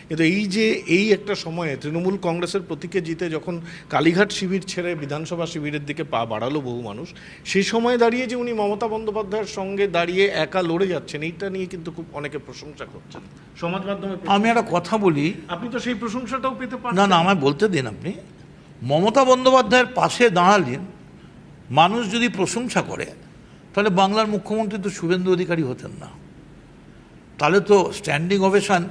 কিন্তু এই একটা সময়ে তৃণমূল কংগ্রেসের প্রতীকে জিতে যখন কালীঘাট শিবির ছেড়ে বিধানসভা শিবিরের দিকে পা বাড়ালো বহু মানুষ, সেই সময় দাঁড়িয়ে যে উনি মমতা বন্দ্যোপাধ্যায়ের সঙ্গে দাঁড়িয়ে একা লড়ে যাচ্ছেন, এইটা নিয়ে কিন্তু খুব অনেকে প্রশংসা করছেন সমাজ মাধ্যমে। আমি একটা কথা বলি, আপনি তো সেই প্রশংসাটাও পেতে পারেন। না না, আমায় বলতে দিন। আপনি মমতা বন্দ্যোপাধ্যায়ের পাশে দাঁড়ালেন, মানুষ যদি প্রশংসা করে, তাহলে বাংলার মুখ্যমন্ত্রী তো শুভেন্দু অধিকারী হতেন না। তাহলে তো স্ট্যান্ডিং ওভেশন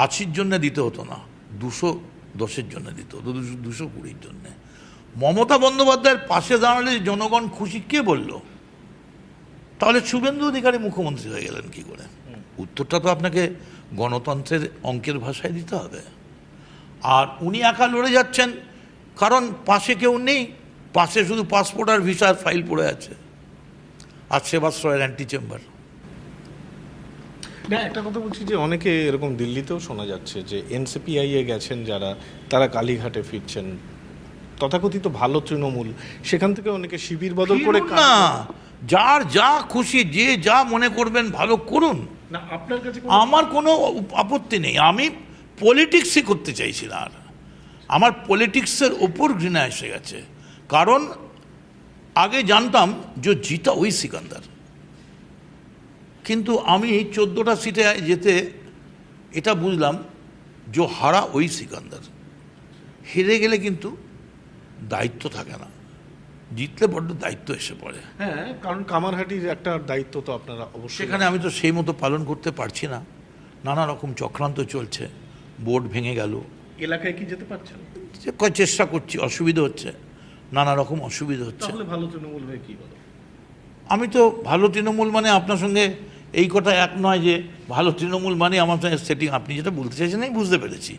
80-র জন্য দিতে হতো না, 210-এর জন্য দিতে হতো, 220-র জন্যে। মমতা বন্দ্যোপাধ্যায়ের পাশে দাঁড়ালে জনগণ খুশি, কে বলল? তাহলে শুভেন্দু অধিকারী মুখ্যমন্ত্রী হয়ে গেলেন কি করে? উত্তরটা তো আপনাকে গণতন্ত্রের অঙ্কের ভাষায় দিতে হবে। আর উনি একা লড়ে যাচ্ছেন কারণ পাশে কেউ নেই, পাশে শুধু পাসপোর্ট আর ভিসার ফাইল পড়ে আছে, আর সেবাশ্রয়ের অ্যান্টি চেম্বার। না, একটা কথা বলছি যে অনেকে এরকম দিল্লিতেও শোনা যাচ্ছে যে এনসিপিআই এ গেছেন যারা, তারা কালীঘাটে ফিরছেন, তথাকথিত ভালো তৃণমূল, সেখান থেকে অনেকে শিবির বদল করে। না, যার যা খুশি, যে যা মনে করবেন ভালো করুন, না, আপনার কাছে আমার কোনো আপত্তি নেই। আমি পলিটিক্সই করতে চাইছি না। আর আমার পলিটিক্সের ওপর ঘৃণা এসে গেছে। কারণ আগে জানতাম যে জিতা ওই সিকান্দার, কিন্তু আমি 14টা সিটে যেতে এটা বুঝলাম যে হারা ওই সিকান্দার। হেরে গেলে কিন্তু দায়িত্ব থাকে না, জিতলে বড্ড দায়িত্ব এসে পড়ে। হ্যাঁ, কারণ কামারহাটির একটা দায়িত্ব তো আপনারা অবশ্যই। সেখানে আমি তো সেই মতো পালন করতে পারছি না, নানা রকম চক্রান্ত চলছে, বোর্ড ভেঙে গেল। এলাকায় কি যেতে পারছেন? চেষ্টা করছি, অসুবিধা হচ্ছে, নানা রকম অসুবিধা হচ্ছে। তাহলে ভালো তৃণমূল হয়ে কি বলো? আমি তো ভালো তৃণমূল মানে আপনার সঙ্গে এই কথা এক নয় যে ভালো তৃণমূল মানে আমার সঙ্গে সেটিং। আপনি যেটা বলতে চাইছেন আমি বুঝতে পেরেছি,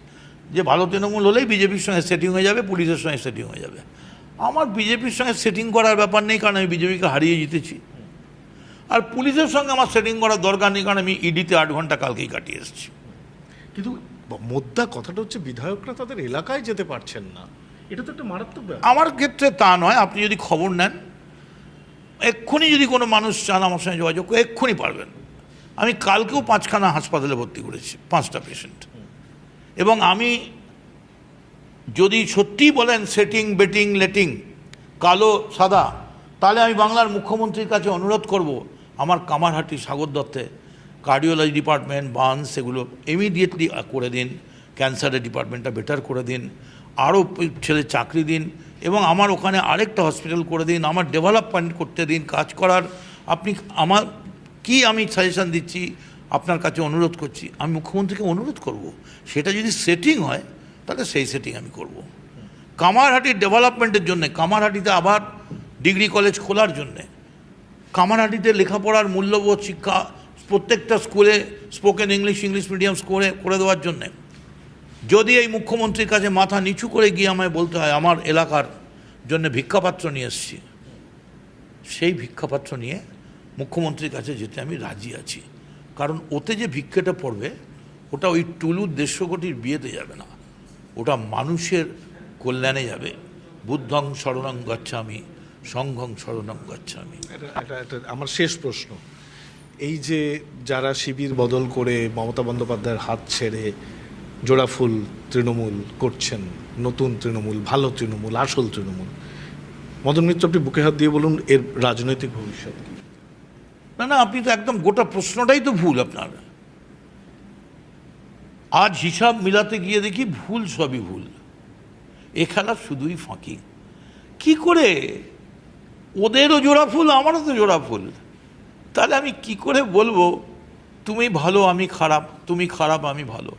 যে ভালো তৃণমূল হলেই বিজেপির সঙ্গে সেটিং হয়ে যাবে, পুলিশের সঙ্গে সেটিং হয়ে যাবে। আমার বিজেপির সঙ্গে সেটিং করার ব্যাপার নেই, কারণ আমি বিজেপিকে হারিয়ে জিতেছি। আর পুলিশের সঙ্গে আমার সেটিং করার দরকার নেই, কারণ আমি ইডিতে 8 ঘন্টা কালকেই কাটিয়ে এসেছি। কিন্তু মোদ্দা কথাটা হচ্ছে বিধায়করা তাদের এলাকায় যেতে পারছেন না, এটা তো একটা মারাত্মক ব্যাপার। আমার ক্ষেত্রে তা নয়। আপনি যদি খবর নেন, এক্ষুনি যদি কোনো মানুষ চান আমার সঙ্গে যোগাযোগ করে, এক্ষুনি পারবেন। আমি কালকেও 5খানা হাসপাতালে ভর্তি করেছি, 5টা পেশেন্ট। এবং আমি যদি সত্যিই বলেন সেটিং বেটিং লেটিং কালো সাদা, তাহলে আমি বাংলার মুখ্যমন্ত্রীর কাছে অনুরোধ করব, আমার কামারহাটি সাগর দত্তে কার্ডিওলজি ডিপার্টমেন্ট, বার্নস, সেগুলো ইমিডিয়েটলি করে দিন, ক্যান্সারের ডিপার্টমেন্টটা বেটার করে দিন, আরও ছেলে চাকরি দিন, এবং আমার ওখানে আরেকটা হসপিটাল করে দিন, আমার ডেভেলপমেন্ট করতে দিন, কাজ করার। আপনি আমার কি আমি সাজেশান দিচ্ছি, আপনার কাছে অনুরোধ করছি, আমি মুখ্যমন্ত্রীকে অনুরোধ করব, সেটা যদি সেটিং হয় তাহলে সেই সেটিং আমি করব। কামারহাটির ডেভেলপমেন্টের জন্যে, কামারহাটিতে আবার ডিগ্রি কলেজ খোলার জন্যে, কামারহাটিতে লেখাপড়ার মূল্যবোধ শিক্ষা প্রত্যেকটা স্কুলে স্পোকেন ইংলিশ মিডিয়াম করে দেওয়ার জন্যে, যদি এই মুখ্যমন্ত্রীর কাছে মাথা নিচু করে গিয়ে আমায় বলতে হয় আমার এলাকার জন্য ভিক্ষাপাত্র নিয়ে এসেছি, সেই ভিক্ষাপাত্র নিয়ে মুখ্যমন্ত্রীর কাছে যেতে আমি রাজি আছি। কারণ ওতে যে ভিক্ষেটা পড়বে, ওটা ওই টুলুর 150 কোটির বিয়েতে যাবে না, ওটা মানুষের কল্যাণে যাবে। বুদ্ধং শরণং গচ্ছামি, সংঘং শরণং গচ্ছামি। এটা আমার শেষ প্রশ্ন। এই যে যারা শিবির বদল করে মমতা বন্দ্যোপাধ্যায়ের হাত ছেড়ে জোড়াফুল তৃণমূল করছেন, নতুন তৃণমূল, ভালো তৃণমূল, আসল তৃণমূল, মদন মিত্র, আপনি বুকে হাত দিয়ে বলুন এর রাজনৈতিক ভবিষ্যৎ কি? না না, আপনি তো একদম গোটা প্রশ্নটাই তো ভুল আপনার। আজ হিসাব মিলাতে গিয়ে দেখি ভুল, সবই ভুল। এ খেলা শুধুই ফাঁকি। কি করে ওদেরও জোড়া ফুল, আমারও তো জোড়া ফুল, তাহলে আমি কি করে বলবো তুমি ভালো আমি খারাপ, তুমি খারাপ আমি ভালো?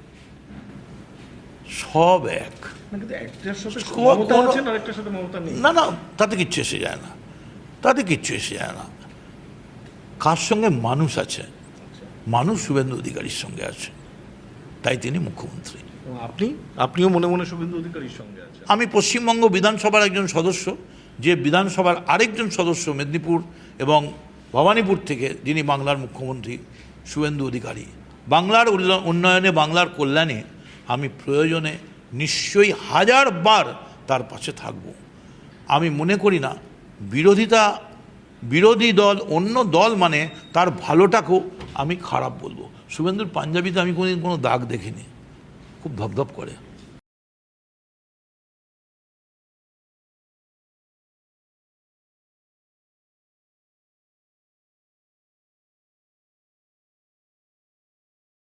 সব এক। না না, তাতে কিচ্ছু এসে যায় না, তাতে কিচ্ছু এসে যায় না। কার সঙ্গে মানুষ আছে? মানুষ শুভেন্দু অধিকারীর সঙ্গে আছে, তাই তিনি মুখ্যমন্ত্রী। আপনিও মনে মনে শুভেন্দু অধিকারীর সঙ্গে আছেন। আমি পশ্চিমবঙ্গ বিধানসভার একজন সদস্য, যে বিধানসভার আরেকজন সদস্য মেদিনীপুর এবং ভবানীপুর থেকে, যিনি বাংলার মুখ্যমন্ত্রী শুভেন্দু অধিকারী। বাংলার উন্নয়নে, বাংলার কল্যাণে আমি প্রয়োজনে নিশ্চয়ই 1000 বার তার পাশে থাকব। আমি মনে করি না বিরোধী দল অন্য দল মানে তার ভালোটাকেও আমি খারাপ বলবো। শুভেন্দুর পাঞ্জাবিতে আমি কোনোদিন কোনো দাগ দেখিনি, খুব ধপধপ করে